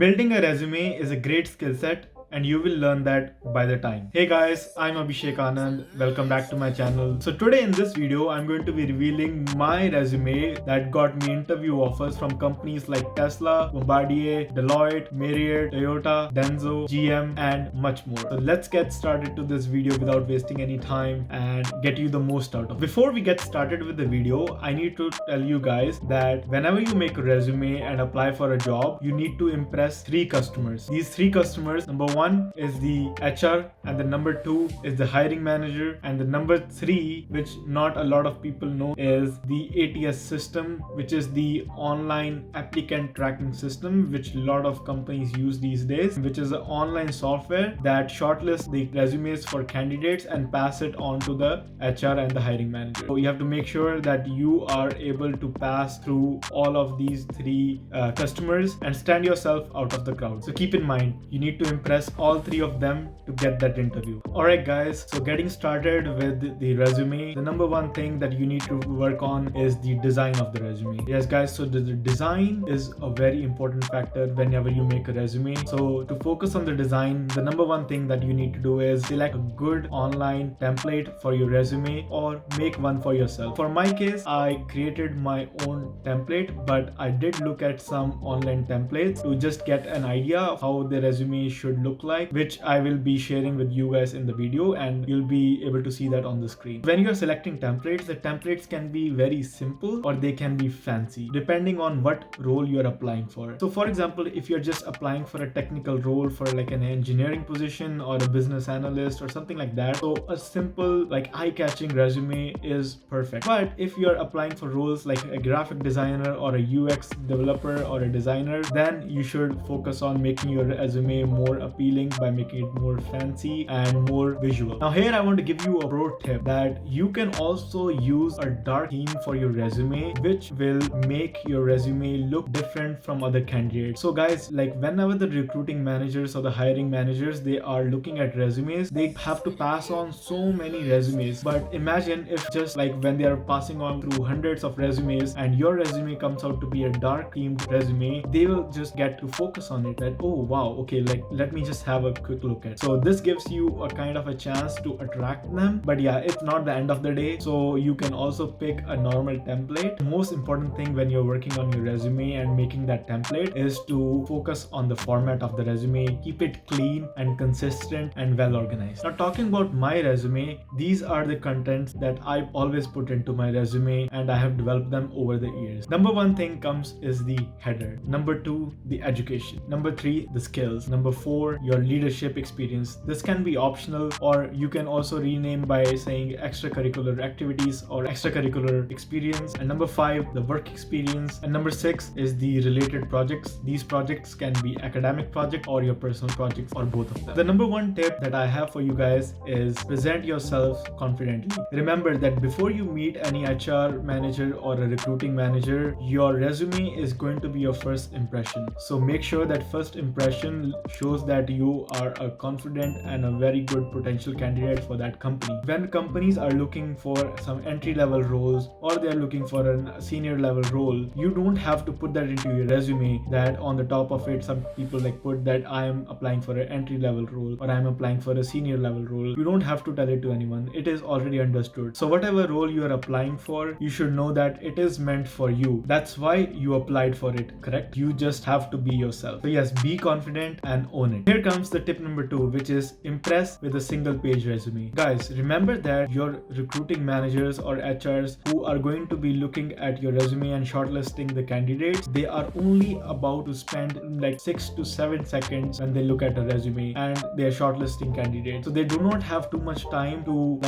Building a resume is a great skill set and you will learn that by the time. Hey guys, I'm Abhishek Anand. Welcome back to my channel. So today in this video, I'm going to be revealing my resume that got me interview offers from companies like Tesla, Bombardier, Deloitte, Marriott, Toyota, Denso, GM, and much more. So let's get started to this video without wasting any time and get you the most out of it. Before we get started with the video, I need to tell you guys that whenever you make a resume and apply for a job, you need to impress 3 customers. These 3 customers, number 1 is the HR, and the number 2 is the hiring manager, and the number 3, which not a lot of people know, is the ATS system, which is the online applicant tracking system, which a lot of companies use these days, which is an online software that shortlists the resumes for candidates and pass it on to the HR and the hiring manager. So you have to make sure that you are able to pass through all of these 3 customers and stand yourself out of the crowd. So keep in mind, you need to impress all 3 of them to get that interview. Alright guys, so getting started with the resume, the number 1 thing that you need to work on is the design of the resume. Yes guys, so the design is a very important factor whenever you make a resume. So to focus on the design, the number 1 thing that you need to do is select a good online template for your resume or make one for yourself. For my case, I created my own template, but I did look at some online templates to just get an idea of how the resume should look like, which I will be sharing with you guys in the video, and you'll be able to see that on the screen. When you're selecting templates, the templates can be very simple or they can be fancy depending on what role you're applying for. So for example, if you're just applying for a technical role for like an engineering position or a business analyst or something like that, so a simple like eye-catching resume is perfect. But if you're applying for roles like a graphic designer or a UX developer or a designer, then you should focus on making your resume more appealing by making it more fancy and more visual. Now here I want to give you a pro tip that you can also use a dark theme for your resume, which will make your resume look different from other candidates. So guys, like whenever the recruiting managers or the hiring managers, they are looking at resumes, they have to pass on so many resumes. But imagine if just like when they are passing on through hundreds of resumes and your resume comes out to be a dark themed resume, they will just get to focus on it that, oh wow, okay, like let me just have a quick look at. So this gives you a kind of a chance to attract them. But yeah, it's not the end of the day, so you can also pick a normal template. The most important thing when you're working on your resume and making that template is to focus on the format of the resume, keep it clean and consistent and well organized. Now talking about my resume, these are the contents that I always put into my resume and I have developed them over the years. Number 1 thing comes is the header. Number 2, the education. Number 3, the skills. Number 4, your leadership experience. This can be optional, or you can also rename by saying extracurricular activities or extracurricular experience. And number 5, the work experience. And number 6 is the related projects. These projects can be academic project or your personal projects or both of them. The number 1 tip that I have for you guys is present yourself confidently. Remember that before you meet any HR manager or a recruiting manager, your resume is going to be your first impression. So make sure that first impression shows that you are a confident and a very good potential candidate for that company. When companies are looking for some entry-level roles or they're looking for a senior level role, you don't have to put that into your resume that on the top of it some people like put that I am applying for an entry-level role or I am applying for a senior level role. You don't have to tell it to anyone. It is already understood. So whatever role you are applying for, you should know that it is meant for you. That's why you applied for it, correct? You just have to be yourself. So yes, be confident and own it. Here comes the tip number 2, which is impress with a single page resume. Guys, remember that your recruiting managers or HRs who are going to be looking at your resume and shortlisting the candidates, they are only about to spend like 6 to 7 seconds when they look at a resume and they're shortlisting candidates. So they do not have too much time to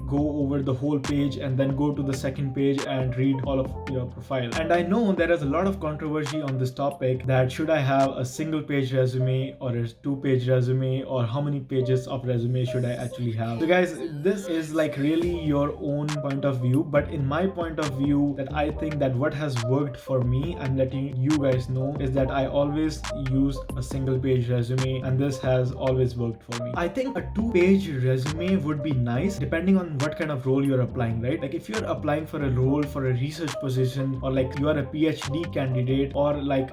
go over the whole page and then go to the second page and read all of your profile. And I know there is a lot of controversy on this topic that should I have a single page resume or a 2-page resume, or how many pages of resume should I actually have? So guys, this is like really your own point of view, but in my point of view, that I think that what has worked for me, I'm letting you guys know, is that I always use a single page resume, and this has always worked for me. I think a 2-page resume would be nice depending on what kind of role you're applying, right? Like if you're applying for a role for a research position, or like you are a PhD candidate, or like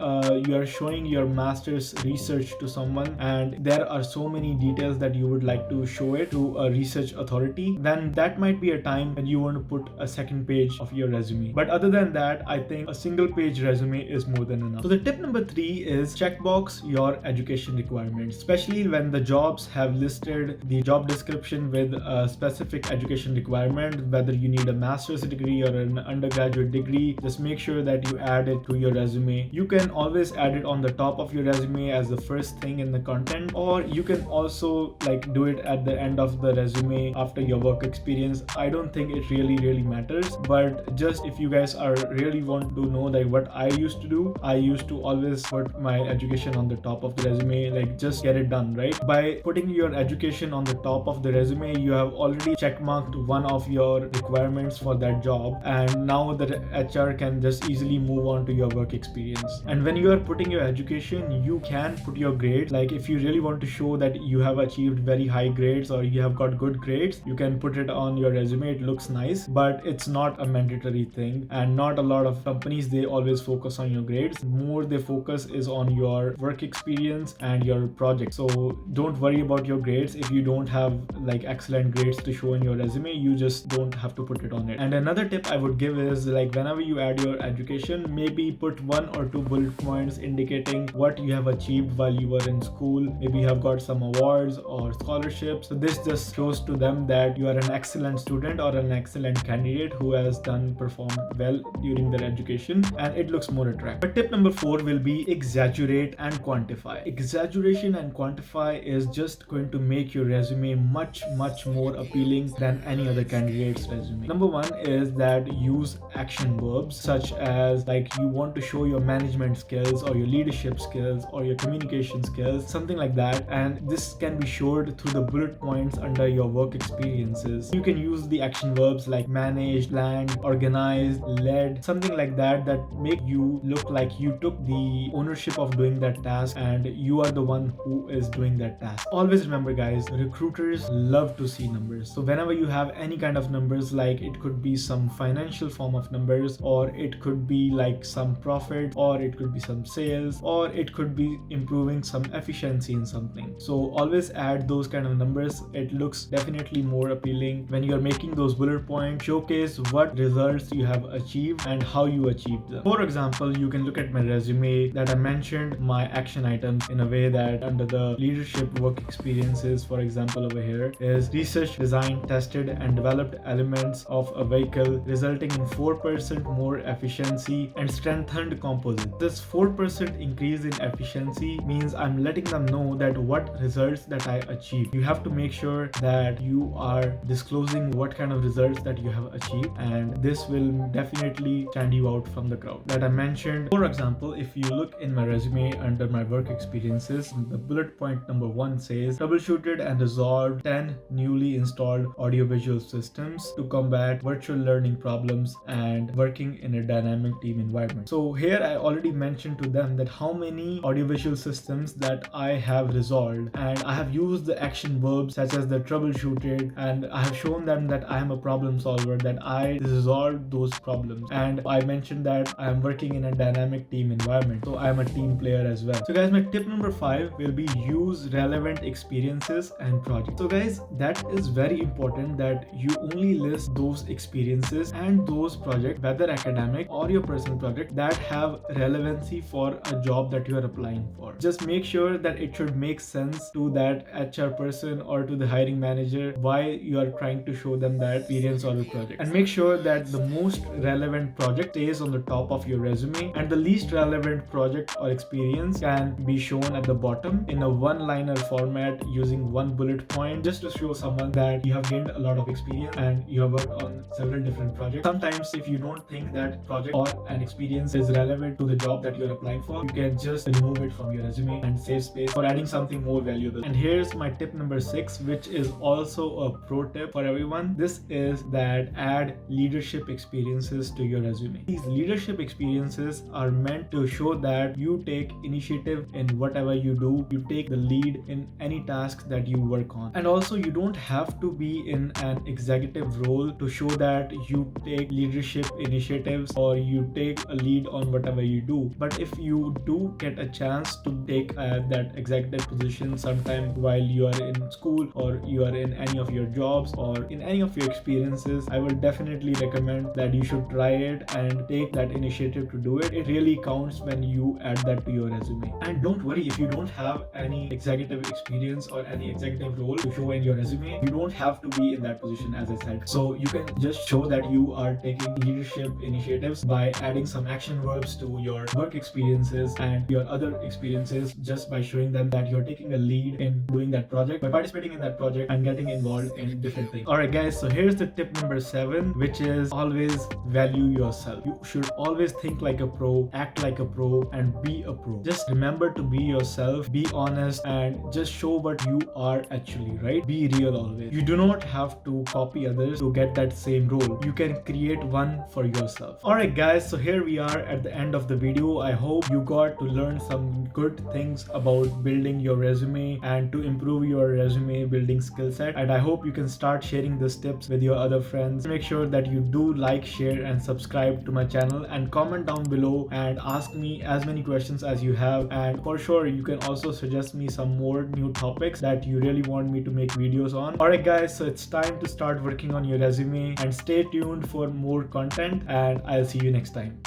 you are showing your master's research to someone and there are so many details that you would like to show it to a research authority, then that might be a time when you want to put a second page of your resume. But other than that, I think a single page resume is more than enough. So the tip number 3 is checkbox your education requirements, especially when the jobs have listed the job description with a specific education requirement, whether you need a master's degree or an undergraduate degree. Just make sure that you add it to your resume. You can always add it on the top of your resume as the first thing in the content, or you can also like do it at the end of the resume after your work experience. I don't think it really matters, but just if you guys are really want to know like what I used to do, I used to always put my education on the top of the resume, like just get it done, right? By putting your education on the top of the resume, you have already checkmarked one of your requirements for that job, and now the HR can just easily move on to your work experience. And when you are putting your education, you can put your grades. Like if you really want to show that you have achieved very high grades or you have got good grades, you can put it on your resume. It looks nice, but it's not a mandatory thing, and not a lot of companies, they always focus on your grades. More they focus is on your work experience and your project. So don't worry about your grades. If you don't have like excellent grades to show in your resume, you just don't have to put it on it. And another tip I would give is like whenever you add your education, maybe put 1 or 2 bullet points indicating what you have achieved while you were in school. Maybe you have got some awards or scholarships. So this just shows to them that you are an excellent student or an excellent candidate who has performed well during their education, and it looks more attractive. But tip number 4 will be exaggerate and quantify. Exaggeration and quantify is just going to make your resume much more appealing than any other candidate's resume. Number 1 is that use action verbs, such as like you want to show your management skills or your leadership skills or your communication skills, something like that, and this can be showed through the bullet points under your work experiences. You can use the action verbs like managed, planned, organized, led, something like that, that make you look like you took the ownership of doing that task and you are the one who is doing that task. Always remember guys, recruiters love to see numbers. So whenever you have any kind of numbers, like it could be some financial form of numbers, or it could be like some profit, or it could be some sales, or it could be improving some efficiency in something. So always add those kind of numbers. It looks definitely more appealing when you're making those bullet points. Showcase what results you have achieved and how you achieved them. For example, you can look at my resume that I mentioned my action items in a way that under the leadership work experiences, for example over here is research, design, tested and developed elements of a vehicle resulting in 4% more efficiency and strengthened composite. This 4% increase in efficiency means I'm letting them know that what results that I achieved. You have to make sure that you are disclosing what kind of results that you have achieved, and this will definitely stand you out from the crowd that I mentioned. For example, if you look in my resume under my work experiences, the bullet point number 1 says troubleshooted and resolved 10 newly installed audiovisual systems to combat virtual learning problems and working in a dynamic team environment. So here I already mentioned to them that how many audiovisual systems that I have resolved, and I have used the action verbs such as the troubleshooted, and I have shown them that I am a problem solver, that I resolved those problems, and I mentioned that I am working in a dynamic team environment, so I am a team player as well. So guys, my tip number 5 will be use relevant experiences and projects. So guys, that is very important that you only list those experiences and those projects, whether academic or your personal project, that have relevancy for a job that you are applying for. Just make sure that it should make sense to that HR person or to the hiring manager why you are trying to show them that experience or the project, and make sure that the most relevant project stays on the top of your resume and the least relevant project or experience can be shown at the bottom in a one-liner format using 1 bullet point, just to show someone that you have gained a lot of experience and you have worked on several different projects. Sometimes if you don't think that project or an experience is relevant to the job that you're applying for, you can just remove it from your resume and save space space for adding something more valuable. And here's my tip number 6, which is also a pro tip for everyone. This is that add leadership experiences to your resume. These leadership experiences are meant to show that you take initiative in whatever you do, you take the lead in any task that you work on. And also, you don't have to be in an executive role to show that you take leadership initiatives or you take a lead on whatever you do. But if you do get a chance to take that executive position sometime while you are in school or you are in any of your jobs or in any of your experiences, I will definitely recommend that you should try it and take that initiative to do it. It really counts when you add that to your resume. And don't worry if you don't have any executive experience or any executive role to show in your resume. You don't have to be in that position, as I said. So you can just show that you are taking leadership initiatives by adding some action verbs to your work experiences and your other experiences, just by showing them that you're taking a lead in doing that project, by participating in that project and getting involved in different things. Alright guys, so here's the tip number 7, which is always value yourself. You should always think like a pro, act like a pro, and be a pro. Just remember to be yourself, be honest, and just show what you are actually, right? Be real always. You do not have to copy others to get that same role. You can create one for yourself. Alright guys, so here we are at the end of the video. I hope you got to learn some good things about building your resume and to improve your resume building skill set. And I hope you can start sharing these tips with your other friends. Make sure that you do like, share, and subscribe to my channel, and comment down below and ask me as many questions as you have. And for sure, you can also suggest me some more new topics that you really want me to make videos on. Alright guys, so it's time to start working on your resume, and stay tuned for more content, and I'll see you next time.